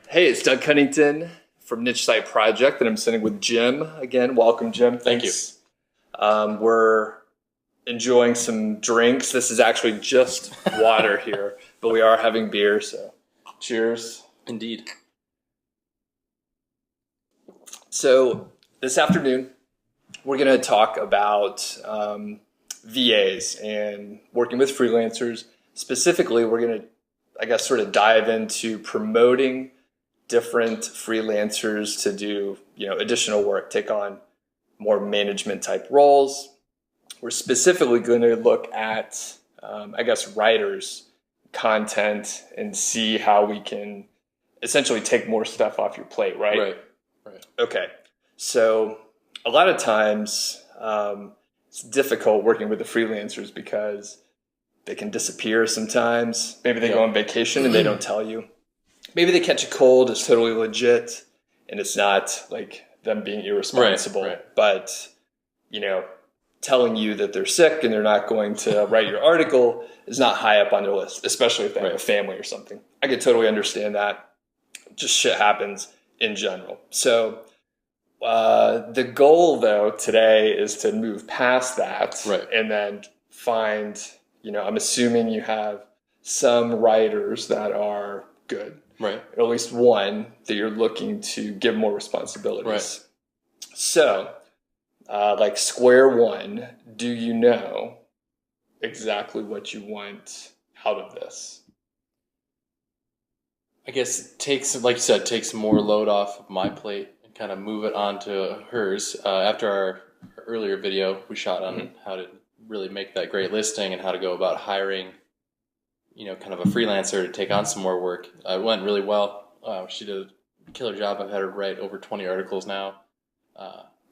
Hey, it's Doug Cunnington from Niche Site Project, and I'm sitting with Jim again. Welcome, Jim. Thank you. We're enjoying some drinks. This is actually just water here, but we are having beer, so cheers. Indeed. So this afternoon, we're going to talk about VAs and working with freelancers. Specifically, we're going to, sort of dive into promoting different freelancers to do, additional work, take on more management type roles. We're specifically going to look at, writers, content, and see how we can essentially take more stuff off your plate, right? Right. Okay. So a lot of times it's difficult working with the freelancers because they can disappear sometimes. Maybe they go on vacation and they don't tell you. Maybe they catch a cold, it's totally legit, and it's not like them being irresponsible. Right. But, telling you that they're sick and they're not going to write your article is not high up on their list, especially if they have a family or something. I could totally understand that. Just shit happens in general. So the goal, though, today is to move past that and then find, I'm assuming you have some writers that are good. Right. Or at least one that you're looking to give more responsibilities. Right. So, like square one, do you know exactly what you want out of this? I guess it takes, like you said, takes more load off of my plate and kind of move it onto hers. After our earlier video we shot on how to really make that great listing and how to go about hiring, kind of a freelancer to take on some more work. It went really well. She did a killer job. I've had her write over 20 articles now.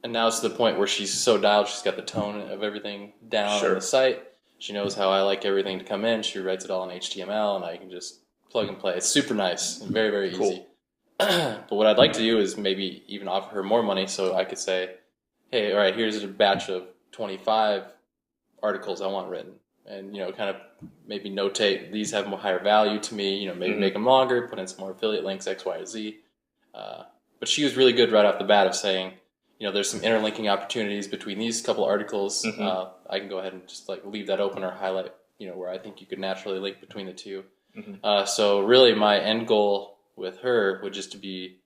And now it's to the point where she's so dialed, she's got the tone of everything down on the site. She knows how I like everything to come in. She writes it all in HTML, and I can just plug and play. It's super nice and very, very easy. But what I'd like to do is maybe even offer her more money so I could say, hey, all right, here's a batch of 25 articles I want written. And, kind of maybe notate these have more higher value to me, maybe make them longer, put in some more affiliate links, X, Y, or Z. But she was really good right off the bat of saying, there's some interlinking opportunities between these couple articles. I can go ahead and just leave that open or highlight, where I think you could naturally link between the two. So really my end goal with her would just to be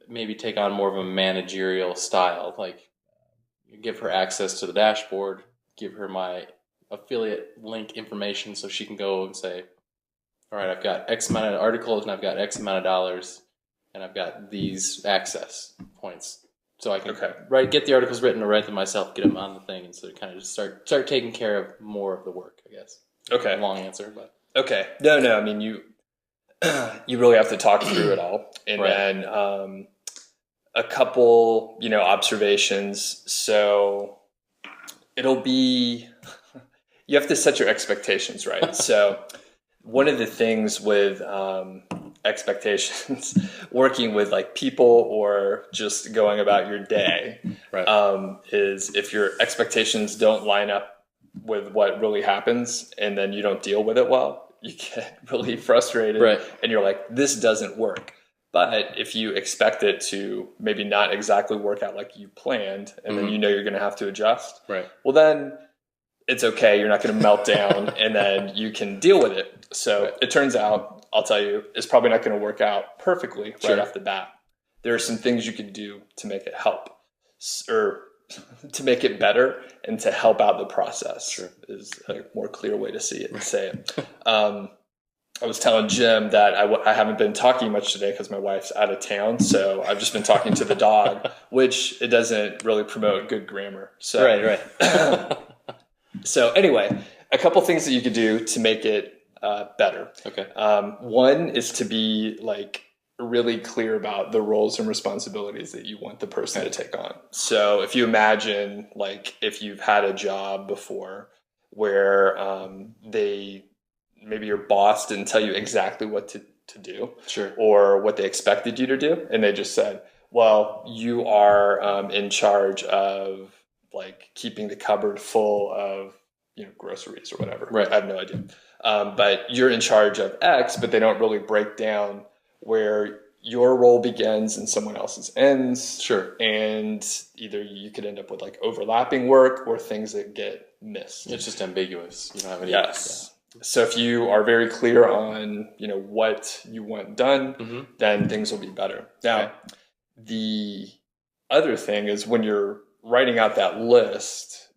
maybe take on more of a managerial style, like give her access to the dashboard, give her my affiliate link information so she can go and say, all right, I've got X amount of articles and I've got X amount of dollars and I've got these access points. So I can get the articles written or write them myself, get them on the thing, and so kind of just start taking care of more of the work, I guess. Okay. Long answer, but. Okay. No, I mean, you really have to talk through it all. And then a couple, observations. So it'll be, you have to set your expectations, right? So one of the things with expectations, working with people or just going about your day, is if your expectations don't line up with what really happens and then you don't deal with it well, you get really frustrated and you're like, this doesn't work. But if you expect it to maybe not exactly work out like you planned and then you're going to have to adjust, well then it's okay. You're not going to melt down and then you can deal with it. So it turns out, I'll tell you, it's probably not going to work out perfectly right off the bat. There are some things you could do to make it help or to make it better and to help out the process is a more clear way to see it and say it. I was telling Jim that I haven't been talking much today because my wife's out of town. So I've just been talking to the dog, which it doesn't really promote good grammar. So, So anyway, a couple things that you could do to make it better. Okay. One is to be really clear about the roles and responsibilities that you want the person to take on. So if you imagine if you've had a job before where maybe your boss didn't tell you exactly what to do or what they expected you to do. And they just said, well, you are in charge of keeping the cupboard full of, groceries or whatever. I have no idea. But you're in charge of X, but they don't really break down where your role begins and someone else's ends. Sure. And either you could end up with like overlapping work or things that get missed. It's just ambiguous. You don't have any. Yes. So if you are very clear on, what you want done, then things will be better. Now, the other thing is when you're writing out that list,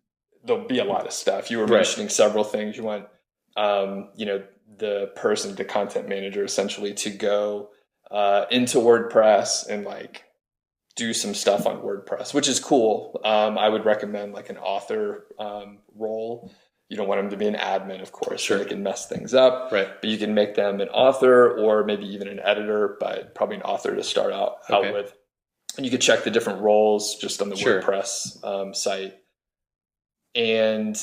there'll be a lot of stuff. You were mentioning several things. You want, the person, the content manager, essentially to go into WordPress and like do some stuff on WordPress, which is cool. I would recommend like an author role. You don't want them to be an admin, of course, so they can mess things up. Right. But you can make them an author or maybe even an editor, but probably an author to start out with. And you could check the different roles just on the WordPress site. And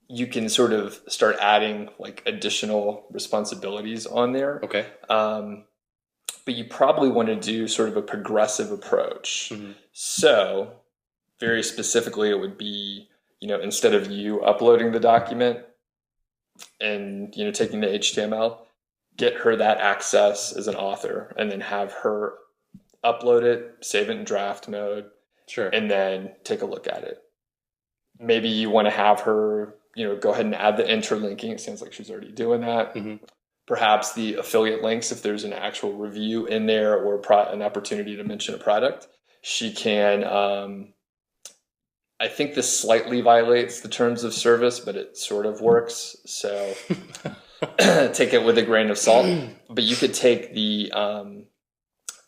you can sort of start adding like additional responsibilities on there. Okay. But you probably want to do sort of a progressive approach. So very specifically, it would be, instead of you uploading the document and, taking the HTML, get her that access as an author and then have her upload it, save it in draft mode, and then take a look at it. Maybe you want to have her, go ahead and add the interlinking. It sounds like she's already doing that. Perhaps the affiliate links, if there's an actual review in there or an opportunity to mention a product, she can, I think this slightly violates the terms of service, but it sort of works. So take it with a grain of salt. But you could take the,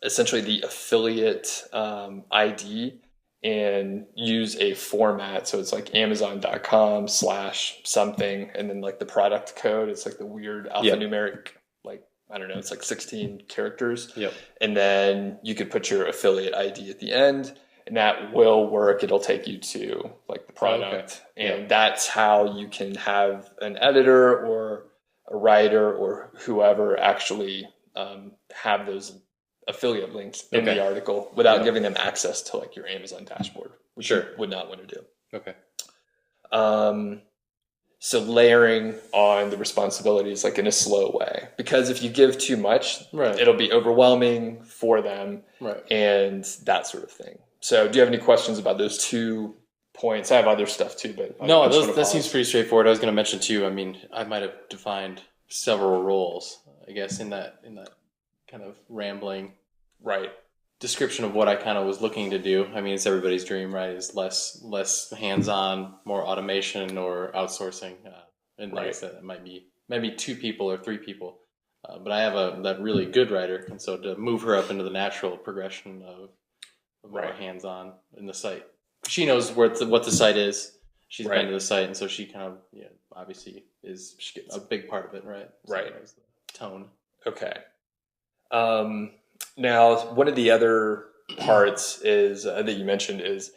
essentially the affiliate ID and use a format. So it's like Amazon.com/something. And then like the product code, it's like the weird alphanumeric, like, I don't know, it's like 16 characters. And then you could put your affiliate ID at the end. And that will work. It'll take you to like the product. And that's how you can have an editor or a writer or whoever actually have those affiliate links in the article without giving them access to like your Amazon dashboard, which you would not want to do. So layering on the responsibilities like in a slow way, because if you give too much, it'll be overwhelming for them and that sort of thing. So do you have any questions about those 2 points? I have other stuff too, but no, that seems pretty straightforward. I was going to mention too, I mean, I might have defined several roles, I guess, in that kind of rambling description of what I kind of was looking to do. I mean, it's everybody's dream, right? Is less hands-on, more automation or outsourcing. And like I said, it might be maybe 2 people or 3 people. But I have that really good writer, and so to move her up into the natural progression of more hands-on in the site. She knows what the site is. She's been to the site, and so she kind of obviously she gets a big part of it, right? So there's the tone. Okay. Now, one of the other parts is that you mentioned is,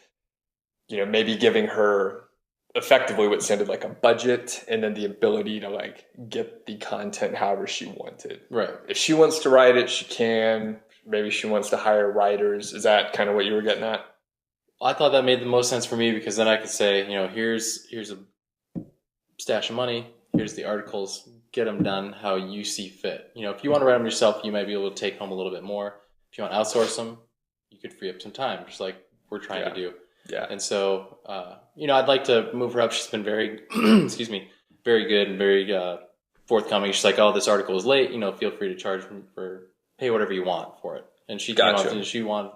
maybe giving her effectively what sounded like a budget and then the ability to like get the content however she wanted. If she wants to write it, she can. Maybe she wants to hire writers. Is that kind of what you were getting at? I thought that made the most sense for me because then I could say, here's a stash of money. Here's the articles. Get them done how you see fit. If you want to write them yourself, you might be able to take home a little bit more. If you want to outsource them, you could free up some time, just like we're trying to do. And so, I'd like to move her up. She's been very, very good and very forthcoming. She's like, oh, this article is late. Feel free to charge for pay whatever you want for it. And she came up and she wanted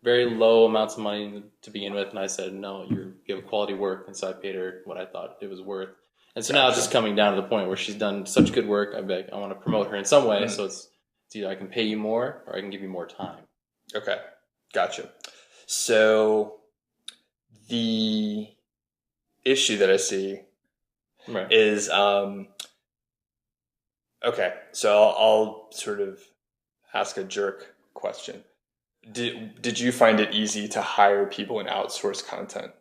very low amounts of money to begin with. And I said, no, you have quality work. And so I paid her what I thought it was worth. And so now it's just coming down to the point where she's done such good work. I want to promote her in some way. So it's either I can pay you more or I can give you more time. Okay. Gotcha. So the issue that I see is, okay, so I'll sort of ask a jerk question. Did you find it easy to hire people and outsource content?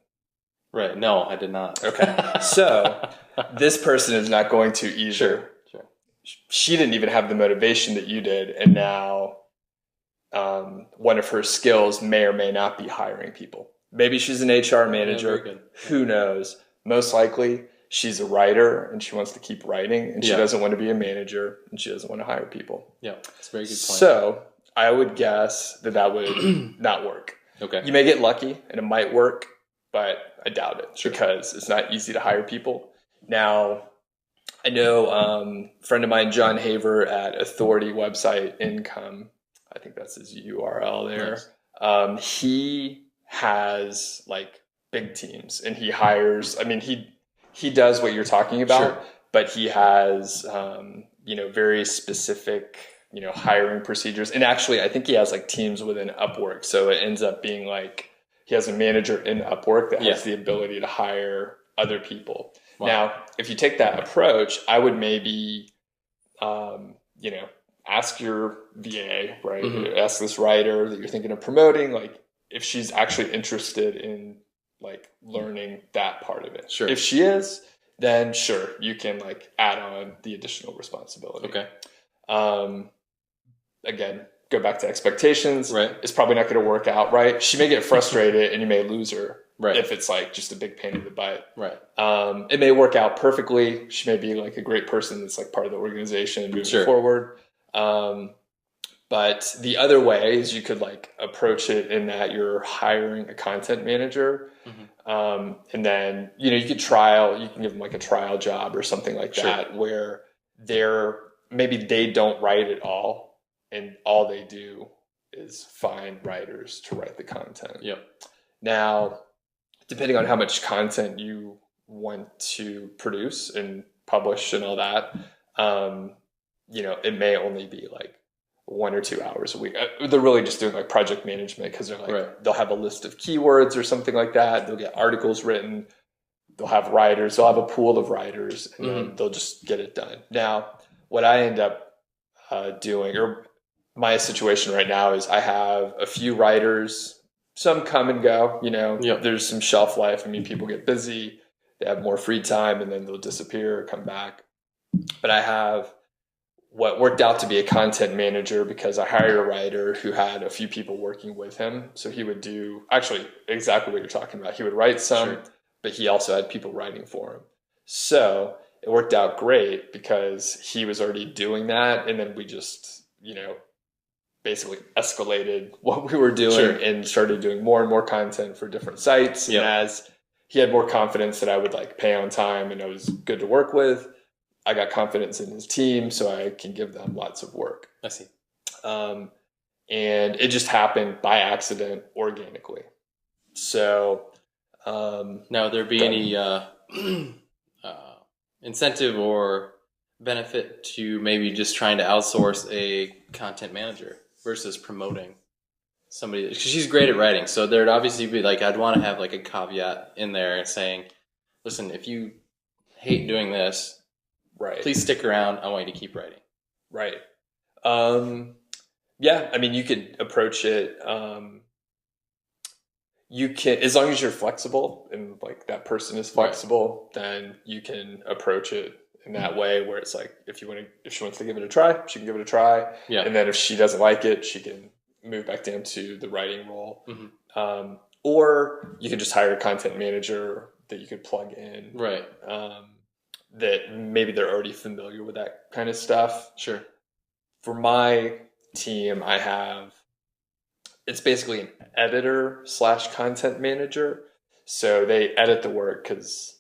Right. No, I did not. Okay. So this person is not going to either. Sure. She didn't even have the motivation that you did. And now one of her skills may or may not be hiring people. Maybe she's an HR manager. Yeah, who knows? Most likely she's a writer and she wants to keep writing and she doesn't want to be a manager and she doesn't want to hire people. Yeah, that's a very good point. So I would guess that would not work. Okay. You may get lucky and it might work, but I doubt it Sure. because it's not easy to hire people. Now, I know a friend of mine, John Haver at Authority Website Income, I think that's his URL there. Nice. He has like big teams and he hires, I mean, he does what you're talking about, sure. But he has, very specific, hiring procedures. And actually, I think he has like teams within Upwork. So it ends up being like he has a manager in Upwork that has the ability to hire other people. Wow. Now, if you take that approach, I would maybe, ask your VA, right? Mm-hmm. Ask this writer that you're thinking of promoting, like if she's actually interested in like learning that part of it. Sure. If she is, then sure, you can like add on the additional responsibility. Okay. Again, go back to expectations. Right. It's probably not going to work out, right? She may get frustrated and you may lose her. Right. If it's like just a big pain in the butt. Right. It may work out perfectly. She may be like a great person that's like part of the organization moving forward. But the other way is you could like approach it in that you're hiring a content manager. Mm-hmm. And then, you can give them like a trial job or something like that where maybe they don't write it all and all they do is find writers to write the content. Yep. Now, depending on how much content you want to produce and publish and all that, it may only be like 1 or 2 hours a week. They're really just doing like project management because they're like, they'll have a list of keywords or something like that. They'll get articles written. They'll have writers. They'll have a pool of writers and then they'll just get it done. Now, what I end up doing, or my situation right now is I have a few writers. Some come and go, There's some shelf life. I mean, people get busy, they have more free time, and then they'll disappear or come back. But I have what worked out to be a content manager because I hired a writer who had a few people working with him. So he would do actually exactly what you're talking about. He would write some, but he also had people writing for him. So it worked out great because he was already doing that. And then we just, basically escalated what we were doing and started doing more and more content for different sites. Yep. And as he had more confidence that I would like pay on time and I was good to work with, I got confidence in his team so I can give them lots of work. I see. And it just happened by accident organically. So now there be any incentive or benefit to maybe just trying to outsource a content manager versus promoting somebody, because she's great at writing. So there'd obviously be like, I'd want to have like a caveat in there saying, listen, if you hate doing this, please stick around. I want you to keep writing. Right. Yeah. I mean, you could approach it. You can, as long as you're flexible and like that person is flexible, then you can approach it in that way where it's like, if she wants to give it a try, she can give it a try. Yeah. And then if she doesn't like it, she can move back down to the writing role. Mm-hmm. Or you could just hire a content manager that you could plug in. Right. That maybe they're already familiar with that kind of stuff. Sure. For my team, it's basically an editor / content manager. So they edit the work because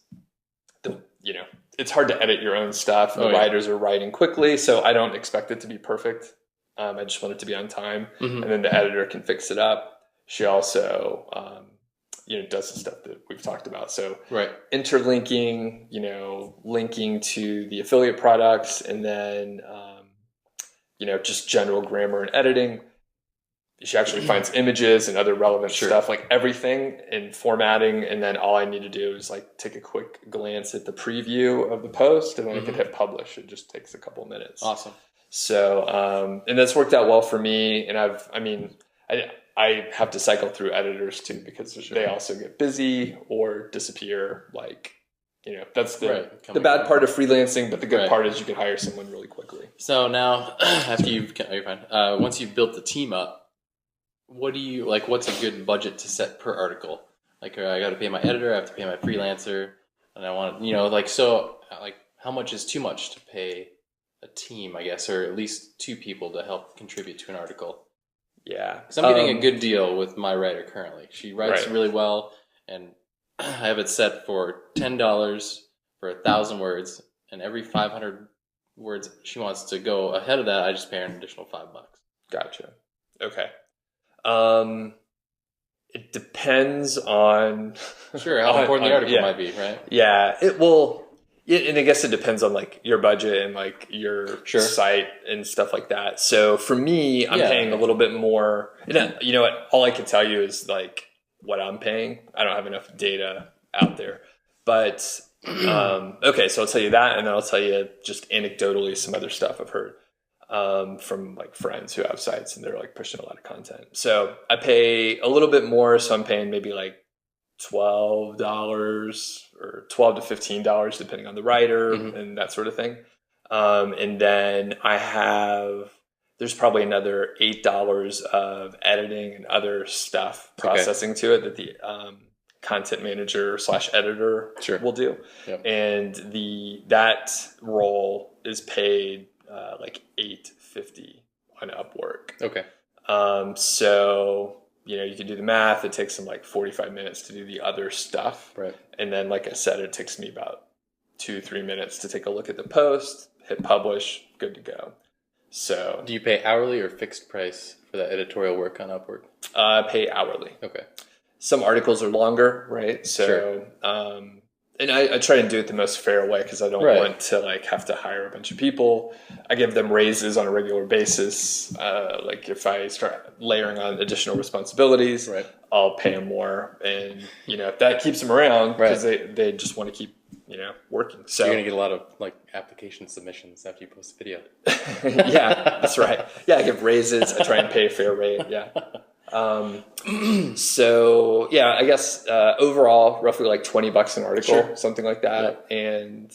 it's hard to edit your own stuff. The writers are writing quickly, so I don't expect it to be perfect. I just want it to be on time. Mm-hmm. And then the editor can fix it up. She also, does the stuff that we've talked about. So interlinking, linking to the affiliate products, and then, just general grammar and editing. She actually finds images and other relevant stuff, like everything in formatting. And then all I need to do is like take a quick glance at the preview of the post and then I can hit publish. It just takes a couple minutes. Awesome. So, and that's worked out well for me. And I have to cycle through editors too, because they also get busy or disappear. Like, that's the bad part of freelancing, but the good part is you can hire someone really quickly. So now after once you've built the team up, what do you like? What's a good budget to set per article? Like, I got to pay my editor, I have to pay my freelancer, and I want how much is too much to pay a team, I guess, or at least 2 people to help contribute to an article? Yeah. Because I'm getting a good deal with my writer currently. She writes Right. really well, and I have it set for $10 for 1,000 words, and every 500 words she wants to go ahead of that, I just pay her an additional $5. Gotcha. Okay. It depends on Sure, how important the article yeah. might be, right? Yeah, it will. Yeah, and I guess it depends on like your budget and like your Sure. site and stuff like that. So for me, I'm Yeah. paying a little bit more. And you know what? All I can tell you is like what I'm paying. I don't have enough data out there. But okay, so I'll tell you that, and then I'll tell you just anecdotally some other stuff I've heard from like friends who have sites and they're like pushing a lot of content. So I pay a little bit more. So I'm paying maybe like $12 or $12 to $15 depending on the writer and that sort of thing. And then there's probably another $8 of editing and other stuff processing to it that the content manager / editor will do. Yep. And that role is paid like $8.50 on Upwork. Okay. So you can do the math. It takes them like 45 minutes to do the other stuff. Right. And then, like I said, it takes me about 2-3 minutes to take a look at the post, hit publish, good to go. So do you pay hourly or fixed price for that editorial work on Upwork? I pay hourly. Okay. Some articles are longer, right? So, sure. And I try to do it the most fair way because I don't want to like have to hire a bunch of people. I give them raises on a regular basis. Like if I start layering on additional responsibilities, I'll pay them more. And, if that keeps them around because they just want to keep, working. So you're going to get a lot of like application submissions after you post a video. Yeah, that's right. Yeah, I give raises. I try and pay a fair rate. Yeah. So yeah, I guess overall roughly like $20 an article, something like that. Yeah. And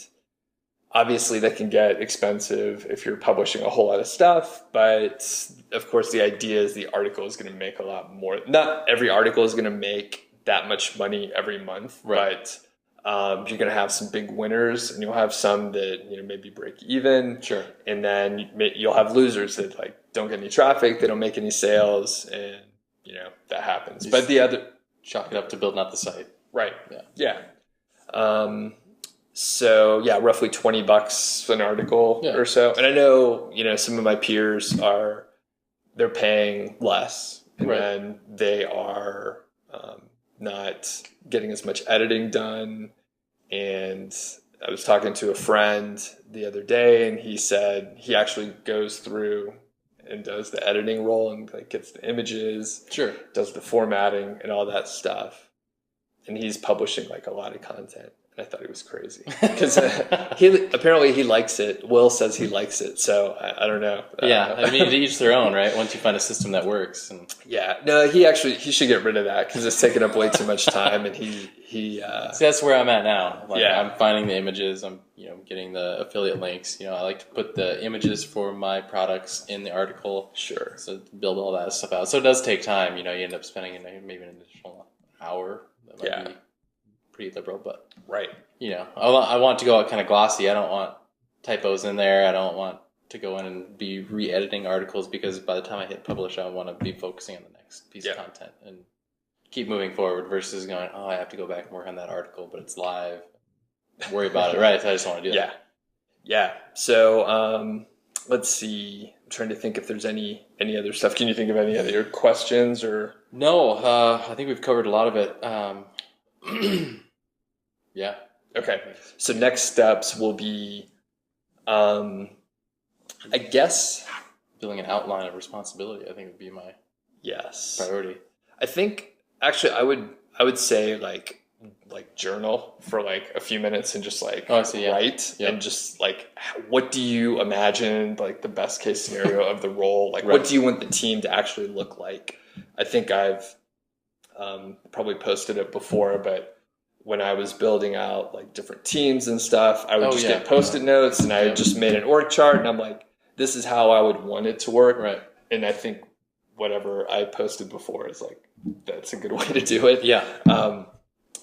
obviously that can get expensive if you're publishing a whole lot of stuff, but of course the idea is the article is going to make a lot more. Not every article is going to make that much money every month, but you're going to have some big winners and you'll have some that maybe break even. Sure. And then you'll have losers that like don't get any traffic, they don't make any sales, and that happens. But the other, chalk it up to building out the site. Right. Yeah. So yeah, roughly $20 an article or so. And I know, some of my peers they're paying less, and then they are not getting as much editing done. And I was talking to a friend the other day, and he said he actually goes through and does the editing role and like gets the images, does the formatting and all that stuff. And he's publishing like a lot of content. And I thought he was crazy because apparently he likes it. Will says he likes it. So I don't know. Yeah. I mean, to each their own, right? Once you find a system that works. And no, he should get rid of that because it's taking up way too much time. And See, that's where I'm at now. Like, I'm finding the images. I'm, getting the affiliate links. I like to put the images for my products in the article. Sure. So to build all that stuff out. So it does take time. You end up spending maybe an additional hour. That might be pretty liberal, but I want to go out kind of glossy. I don't want typos in there. I don't want to go in and be re-editing articles because by the time I hit publish, I want to be focusing on the next piece of content and keep moving forward versus going, I have to go back and work on that article, but it's live. Worry about it, right? So I just want to do that. Yeah. So let's see. I'm trying to think if there's any other stuff. Can you think of any other questions or? No, I think we've covered a lot of it. Yeah. Okay. So next steps will be, I guess, building an outline of responsibility. I think would be my priority. I think actually I would say like journal for like a few minutes and just like write and just like what do you imagine like the best case scenario of the role? Like what do you want the team to actually look like? I think I've probably posted it before, but when I was building out like different teams and stuff, I would get Post-it notes and I just made an org chart and I'm like, this is how I would want it to work. Right. And I think whatever I posted before is like, that's a good way to do it. Yeah.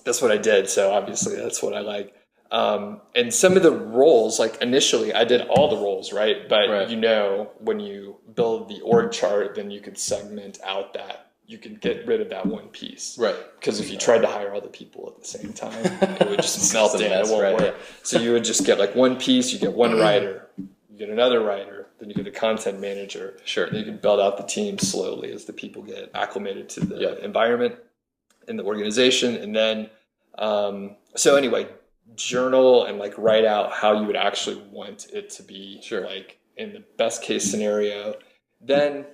That's what I did. So obviously that's what I like. And some of the roles, like initially I did all the roles, right? But Right. you know, when you build the org chart, then you could segment out that, you could get rid of that one piece. Right. Because if you tried to hire all the people at the same time, it would just melt in. It won't work. Yeah. So you would just get like one piece, you get one writer, you get another writer, then you get a content manager. Sure. Then you can build out the team slowly as the people get acclimated to the environment and the organization. And then, so anyway, journal and like write out how you would actually want it to be, like in the best case scenario. Then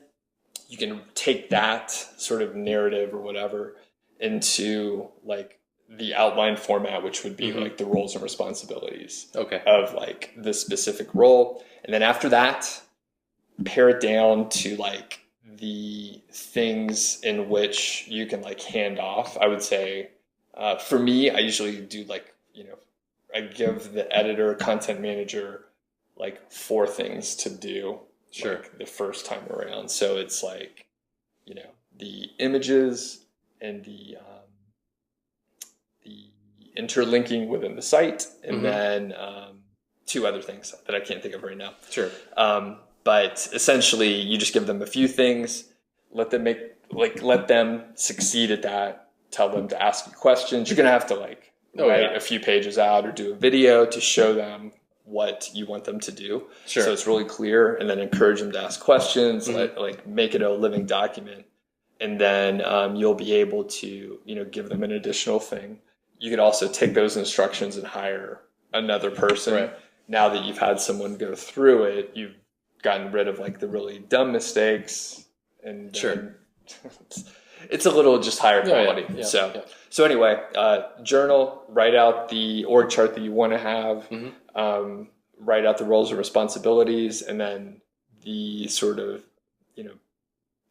you can take that sort of narrative or whatever into like the outline format, which would be like the roles and responsibilities of like the specific role. And then after that, pare it down to like the things in which you can like hand off. I would say, for me, I usually do like, you know, I give the editor, content manager, like 4 things to do like the first time around. So it's like, you know, the images and the interlinking within the site, and then 2 other things that I can't think of right now. But essentially, you just give them a few things, let them succeed at that. Tell them to ask you questions. You're gonna have to like write a few pages out or do a video to show them what you want them to do. So it's really clear, and then encourage them to ask questions. Like make it a living document, and then you'll be able to, you know, give them an additional thing. You could also take those instructions and hire another person. Now that you've had someone go through it, you've gotten rid of like the really dumb mistakes, and it's a little just higher quality. So anyway, journal, write out the org chart that you want to have, write out the roles and responsibilities, and then the sort of, you know,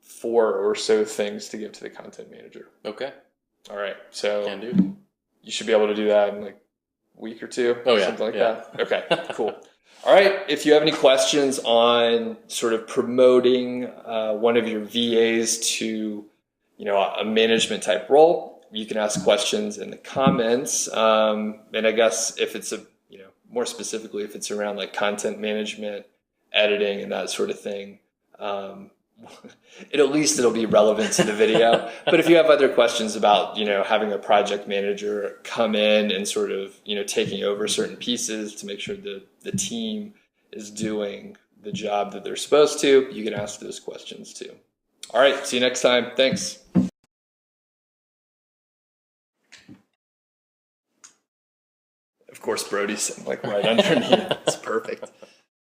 4 or so things to give to the content manager. All right. So can do. You should be able to do that in like a week or 2. Something like that. Okay, cool. All right. If you have any questions on sort of promoting one of your VAs to, you know, a management type role, you can ask questions in the comments. And I guess if it's you know, more specifically, if it's around like content management, editing, and that sort of thing, it'll be relevant to the video. But if you have other questions about, you know, having a project manager come in and sort of, you know, taking over certain pieces to make sure that the team is doing the job that they're supposed to, you can ask those questions too. All right. See you next time. Thanks. Of course, Brody's sitting like right underneath. It's perfect.